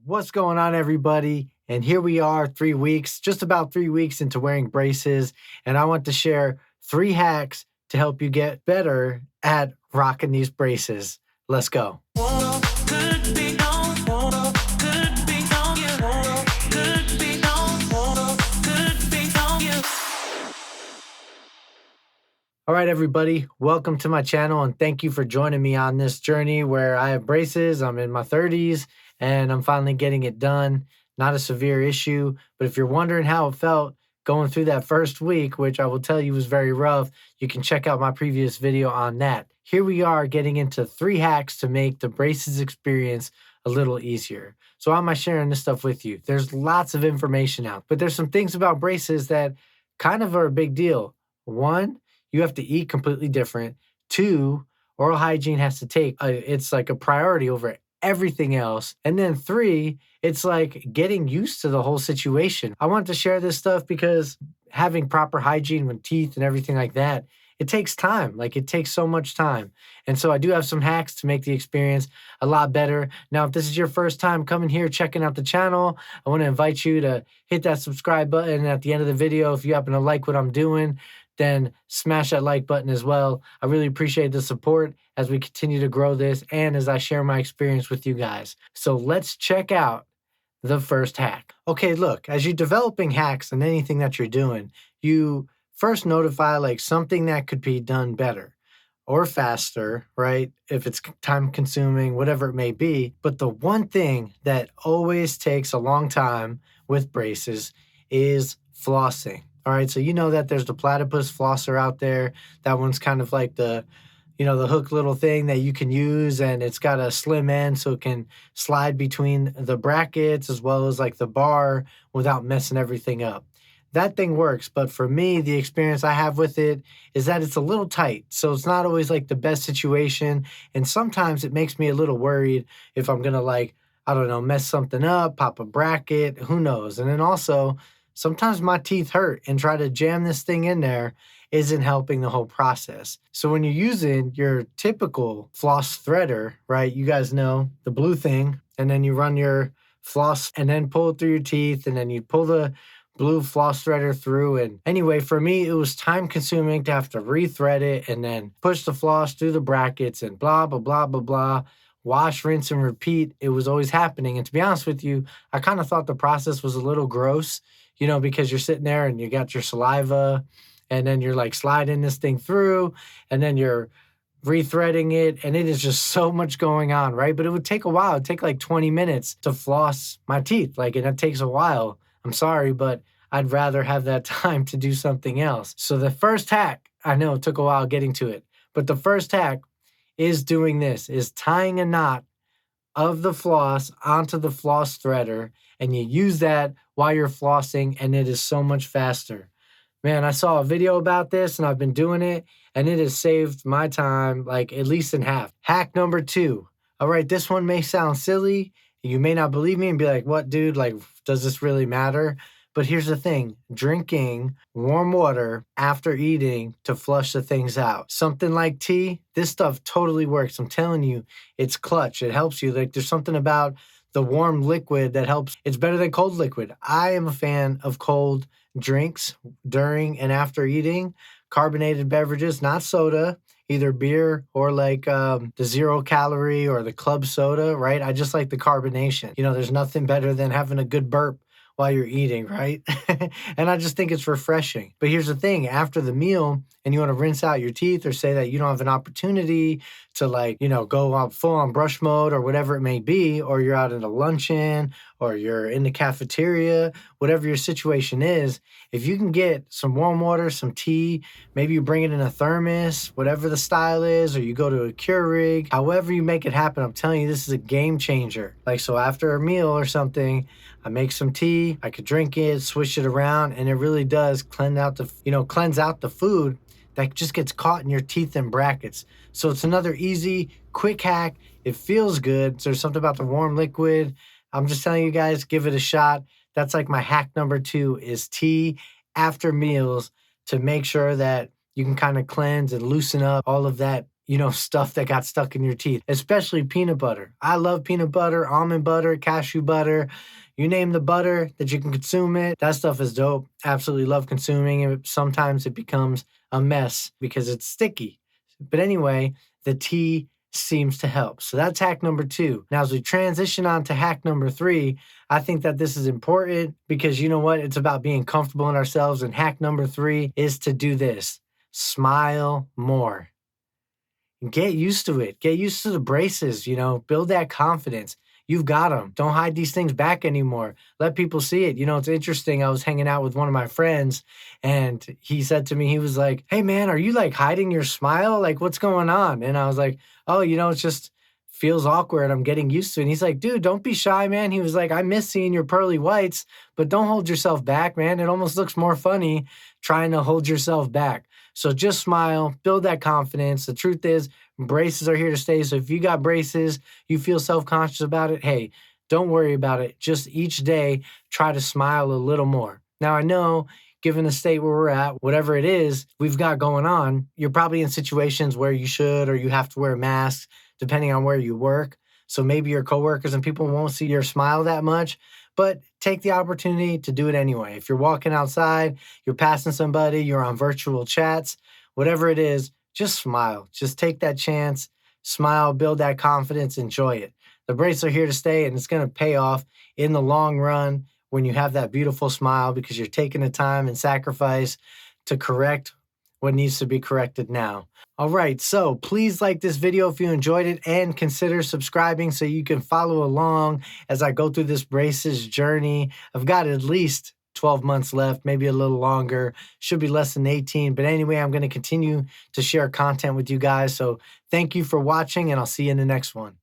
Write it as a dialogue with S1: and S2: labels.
S1: What's going on, everybody? And here we are, just about 3 weeks into wearing braces. And I want to share 3 hacks to help you get better at rocking these braces. Let's go. All right, everybody, welcome to my channel, and thank you for joining me on this journey where I have braces. I'm in my 30s, and I'm finally getting it done. Not a severe issue, but if you're wondering how it felt going through that first week, which I will tell you was very rough, you can check out my previous video on that. Here we are getting into 3 hacks to make the braces experience a little easier. So why am I sharing this stuff with you? There's lots of information out, but there's some things about braces that kind of are a big deal. 1, you have to eat completely different. 2, oral hygiene has to take, it's like a priority over everything else. And then 3, it's like getting used to the whole situation. I want to share this stuff because having proper hygiene with teeth and everything like that, it takes time. Like, it takes so much time. And so I do have some hacks to make the experience a lot better. Now, if this is your first time coming here, checking out the channel, I want to invite you to hit that subscribe button at the end of the video. If you happen to like what I'm doing, then smash that like button as well. I really appreciate the support as we continue to grow this and as I share my experience with you guys. So let's check out the first hack. Okay, look, as you're developing hacks and anything that you're doing, you first notify like something that could be done better or faster, right? If it's time consuming, whatever it may be. But the one thing that always takes a long time with braces is flossing. All right, so you know that there's the platypus flosser out there. That one's kind of like the hook little thing that you can use, and it's got a slim end so it can slide between the brackets as well as like the bar without messing everything up. That thing works, but for me, the experience I have with it is that it's a little tight. So it's not always like the best situation, and sometimes it makes me a little worried if I'm gonna mess something up, pop a bracket, who knows. And then also, sometimes my teeth hurt, and try to jam this thing in there isn't helping the whole process. So when you're using your typical floss threader, right, you guys know the blue thing, and then you run your floss and then pull it through your teeth, and then you pull the blue floss threader through. And anyway, for me, it was time consuming to have to rethread it and then push the floss through the brackets and blah, blah, blah, blah, blah. Wash, rinse, and repeat. It was always happening. And to be honest with you, I kind of thought the process was a little gross, because you're sitting there and you got your saliva and then you're like sliding this thing through and then you're rethreading it. And it is just so much going on, right? But it would take a while. It'd take like 20 minutes to floss my teeth. And it takes a while. I'm sorry, but I'd rather have that time to do something else. So the first hack, I know it took a while getting to it, but the first hack is doing this, is tying a knot of the floss onto the floss threader, and you use that while you're flossing, and it is so much faster. Man, I saw a video about this, and I've been doing it, and it has saved my time like at least in half. Hack number 2. All right, this one may sound silly. You may not believe me and be like, what, dude? Like, does this really matter? But here's the thing, drinking warm water after eating to flush the things out. Something like tea, this stuff totally works. I'm telling you, it's clutch. It helps you. Like, there's something about the warm liquid that helps. It's better than cold liquid. I am a fan of cold drinks during and after eating. Carbonated beverages, not soda, either beer or like the 0 calorie or the club soda, right? I just like the carbonation. There's nothing better than having a good burp while you're eating, right? And I just think it's refreshing. But here's the thing, after the meal and you want to rinse out your teeth or say that you don't have an opportunity to go on full on brush mode or whatever it may be, or you're out at a luncheon or you're in the cafeteria, whatever your situation is, if you can get some warm water, some tea, maybe you bring it in a thermos, whatever the style is, or you go to a Keurig, however you make it happen, I'm telling you, this is a game changer. So after a meal or something, I make some tea, I could drink it, swish it around, and it really does cleanse out the food that just gets caught in your teeth and brackets. So it's another easy, quick hack. It feels good. So there's something about the warm liquid. I'm just telling you guys, give it a shot. That's like my hack number 2 is tea after meals to make sure that you can kind of cleanse and loosen up all of that stuff that got stuck in your teeth, especially peanut butter. I love peanut butter, almond butter, cashew butter. You name the butter that you can consume it. That stuff is dope. Absolutely love consuming it. Sometimes it becomes a mess because it's sticky. But anyway, the tea seems to help. So that's hack number 2. Now, as we transition on to hack number 3, I think that this is important because you know what? It's about being comfortable in ourselves. And hack number 3 is to do this: smile more. Get used to it. Get used to the braces, build that confidence. You've got them. Don't hide these things back anymore. Let people see it. It's interesting. I was hanging out with one of my friends and he said to me, he was like, "Hey man, are you like hiding your smile? Like what's going on?" And I was like, "Oh, it's just feels awkward. I'm getting used to it." And he's like, "Dude, don't be shy, man." He was like, "I miss seeing your pearly whites, but don't hold yourself back, man. It almost looks more funny trying to hold yourself back." So just smile, build that confidence. The truth is, braces are here to stay. So if you got braces, you feel self-conscious about it, hey, don't worry about it. Just each day, try to smile a little more. Now, I know, given the state where we're at, whatever it is we've got going on, you're probably in situations where you should or you have to wear masks, depending on where you work. So maybe your coworkers and people won't see your smile that much, but take the opportunity to do it anyway. If you're walking outside, you're passing somebody, you're on virtual chats, whatever it is, just smile. Just take that chance, smile, build that confidence, enjoy it. The braces are here to stay, and it's going to pay off in the long run when you have that beautiful smile because you're taking the time and sacrifice to correct what needs to be corrected now. All right, so please like this video if you enjoyed it and consider subscribing so you can follow along as I go through this braces journey. I've got at least 12 months left, maybe a little longer, should be less than 18. But anyway, I'm going to continue to share content with you guys. So thank you for watching, and I'll see you in the next one.